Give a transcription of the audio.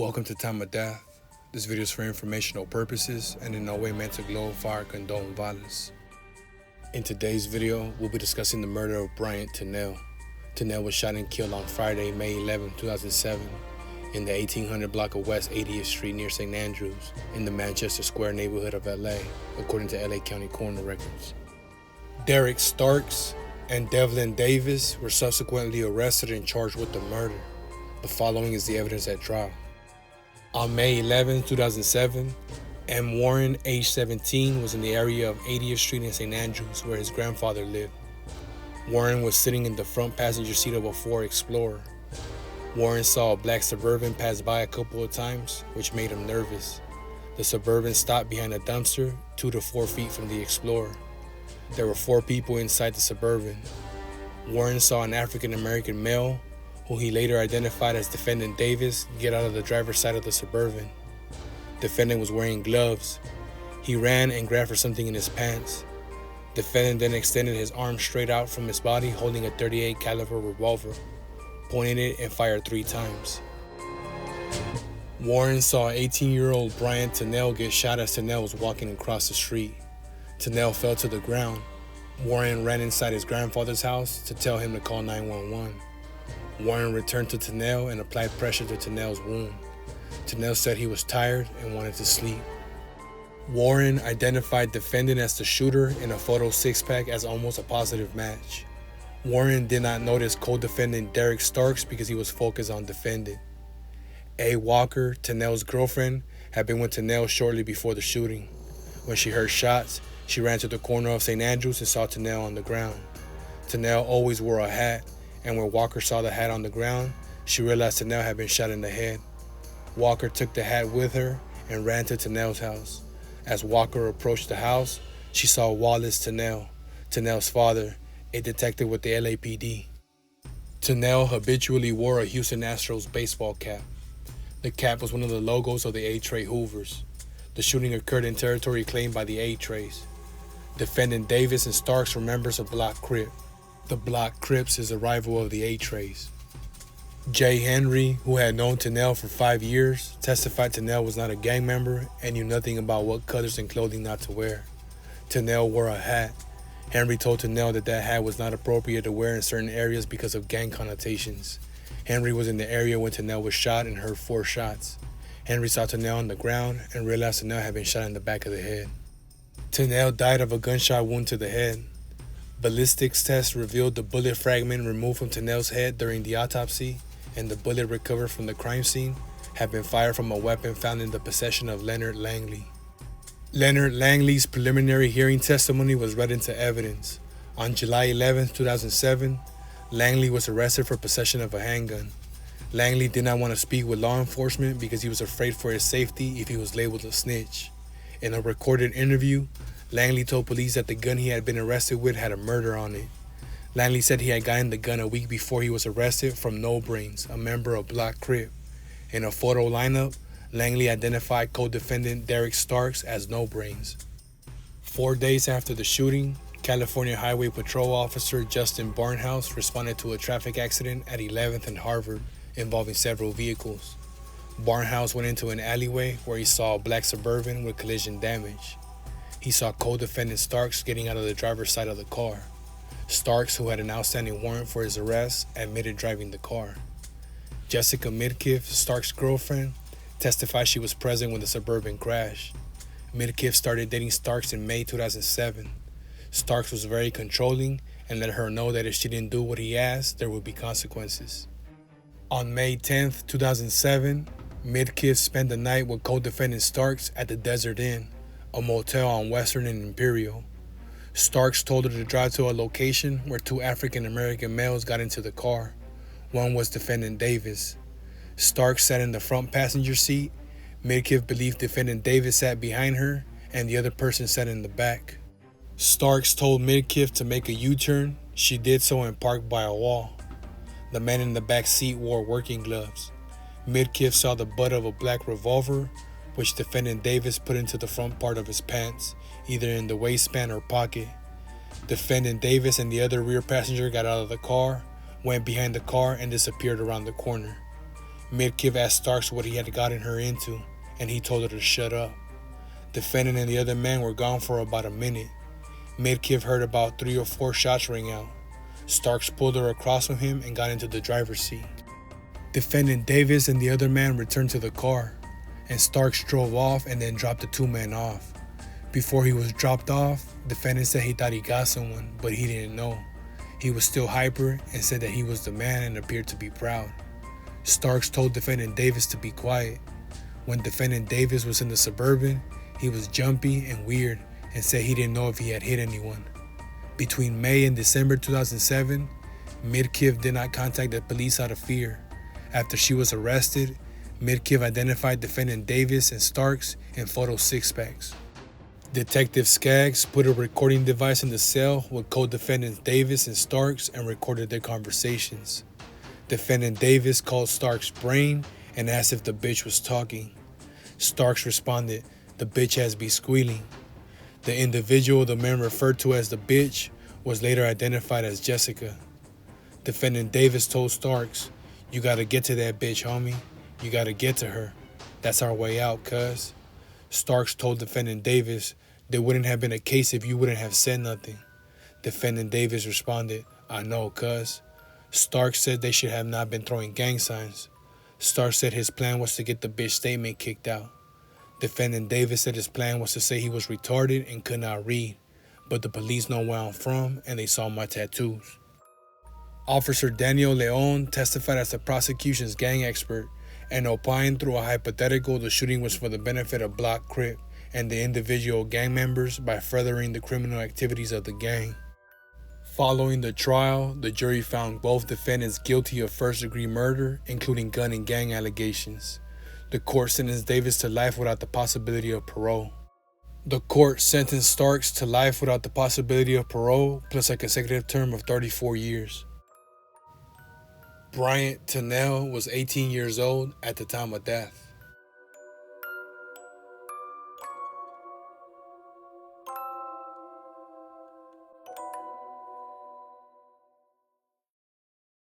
Welcome to Time of Death. This video is for informational purposes and in no way meant to glorify or condone violence. In today's video, we'll be discussing the murder of Bryant Tennell. Tennell was shot and killed on Friday, May 11, 2007, in the 1800 block of West 80th Street near St. Andrews, in the Manchester Square neighborhood of LA, according to LA County coroner records. Derek Starks and Devlin Davis were subsequently arrested and charged with the murder. The following is the evidence at trial. On May 11, 2007, M. Warren, age 17, was in the area of 80th Street in St. Andrews, where his grandfather lived. Warren was sitting in the front passenger seat of a Ford Explorer. Warren saw a black Suburban pass by a couple of times, which made him nervous. The Suburban stopped behind a dumpster 2 to 4 feet from the Explorer. There were 4 people inside the Suburban. Warren saw an African-American male, who he later identified as Defendant Davis, get out of the driver's side of the Suburban. Defendant was wearing gloves. He ran and grabbed for something in his pants. Defendant then extended his arm straight out from his body, holding a .38 caliber revolver, pointed it and fired 3 times. Warren saw 18-year-old Bryant Tennell get shot as Tennell was walking across the street. Tennell fell to the ground. Warren ran inside his grandfather's house to tell him to call 911. Warren returned to Tennell and applied pressure to Tennell's wound. Tennell said he was tired and wanted to sleep. Warren identified Defendant as the shooter in a photo 6-pack as almost a positive match. Warren did not notice co-defendant Derek Starks because he was focused on Defendant. A. Walker, Tennell's girlfriend, had been with Tennell shortly before the shooting. When she heard shots, she ran to the corner of St. Andrews and saw Tennell on the ground. Tennell always wore a hat, and when Walker saw the hat on the ground, she realized Tennell had been shot in the head. Walker took the hat with her and ran to Tennell's house. As Walker approached the house, she saw Wallace Tennell, Tennell's father, a detective with the LAPD. Tennell habitually wore a Houston Astros baseball cap. The cap was one of the logos of the A-Tray Hoovers. The shooting occurred in territory claimed by the A-Trays. Defendant Davis and Starks were members of Blocc Crip. The Blocc Crips is a rival of the A-Trays. Jay Henry, who had known Tennell for 5 years, testified Tennell was not a gang member and knew nothing about what colors and clothing not to wear. Tennell wore a hat. Henry told Tennell that hat was not appropriate to wear in certain areas because of gang connotations. Henry was in the area when Tennell was shot and heard 4 shots. Henry saw Tennell on the ground and realized Tennell had been shot in the back of the head. Tennell died of a gunshot wound to the head. Ballistics tests revealed the bullet fragment removed from Tennell's head during the autopsy, and the bullet recovered from the crime scene had been fired from a weapon found in the possession of Leonard Langley. Leonard Langley's preliminary hearing testimony was read into evidence. On July 11, 2007, Langley was arrested for possession of a handgun. Langley did not want to speak with law enforcement because he was afraid for his safety if he was labeled a snitch. In a recorded interview, Langley told police that the gun he had been arrested with had a murder on it. Langley said he had gotten the gun a week before he was arrested from No Brains, a member of Blocc Crip. In a photo lineup, Langley identified co-defendant Derek Starks as No Brains. 4 days after the shooting, California Highway Patrol Officer Justin Barnhouse responded to a traffic accident at 11th and Harvard involving several vehicles. Barnhouse went into an alleyway where he saw a black Suburban with collision damage. He saw co-defendant Starks getting out of the driver's side of the car. Starks, who had an outstanding warrant for his arrest, admitted driving the car. Jessica Midkiff, Starks' girlfriend, testified she was present when the Suburban crashed. Midkiff started dating Starks in May 2007. Starks was very controlling and let her know that if she didn't do what he asked, there would be consequences. On May 10, 2007, Midkiff spent the night with co-defendant Starks at the Desert Inn, a motel on Western and Imperial. Starks told her to drive to a location where 2 African-American males got into the car. One was Defendant Davis. Starks sat in the front passenger seat. Midkiff believed Defendant Davis sat behind her, and the other person sat in the back. Starks told Midkiff to make a U-turn. She did so and parked by a wall. The man in the back seat wore working gloves. Midkiff saw the butt of a black revolver, which Defendant Davis put into the front part of his pants, either in the waistband or pocket. Defendant Davis and the other rear passenger got out of the car, went behind the car, and disappeared around the corner. Midkiff asked Starks what he had gotten her into, and he told her to shut up. Defendant and the other man were gone for about a minute. Midkiff heard about 3 or 4 shots ring out. Starks pulled her across from him and got into the driver's seat. Defendant Davis and the other man returned to the car, and Starks drove off and then dropped the 2 men off. Before he was dropped off, defendant said he thought he got someone, but he didn't know. He was still hyper and said that he was the man and appeared to be proud. Starks told defendant Davis to be quiet. When defendant Davis was in the Suburban, he was jumpy and weird and said he didn't know if he had hit anyone. Between May and December 2007, Midkiff did not contact the police out of fear. After she was arrested, Midkiff identified defendant Davis and Starks in photo 6-packs. Detective Skaggs put a recording device in the cell with co-defendants Davis and Starks and recorded their conversations. Defendant Davis called Starks' brain and asked if the bitch was talking. Starks responded, "The bitch has be squealing." The individual the men referred to as the bitch was later identified as Jessica. Defendant Davis told Starks, "You gotta get to that bitch, homie. You gotta get to her. That's our way out, cuz." Starks told defendant Davis, "There wouldn't have been a case if you wouldn't have said nothing." Defendant Davis responded, "I know, cuz." Starks said they should have not been throwing gang signs. Starks said his plan was to get the bitch statement kicked out. Defendant Davis said his plan was to say he was retarded and could not read, but the police know where I'm from and they saw my tattoos. Officer Daniel Leon testified as the prosecution's gang expert and opined through a hypothetical the shooting was for the benefit of Blocc, Crip, and the individual gang members by furthering the criminal activities of the gang. Following the trial, the jury found both defendants guilty of first-degree murder, including gun and gang allegations. The court sentenced Davis to life without the possibility of parole. The court sentenced Starks to life without the possibility of parole, plus a consecutive term of 34 years. Bryant Tennell was 18 years old at the time of death.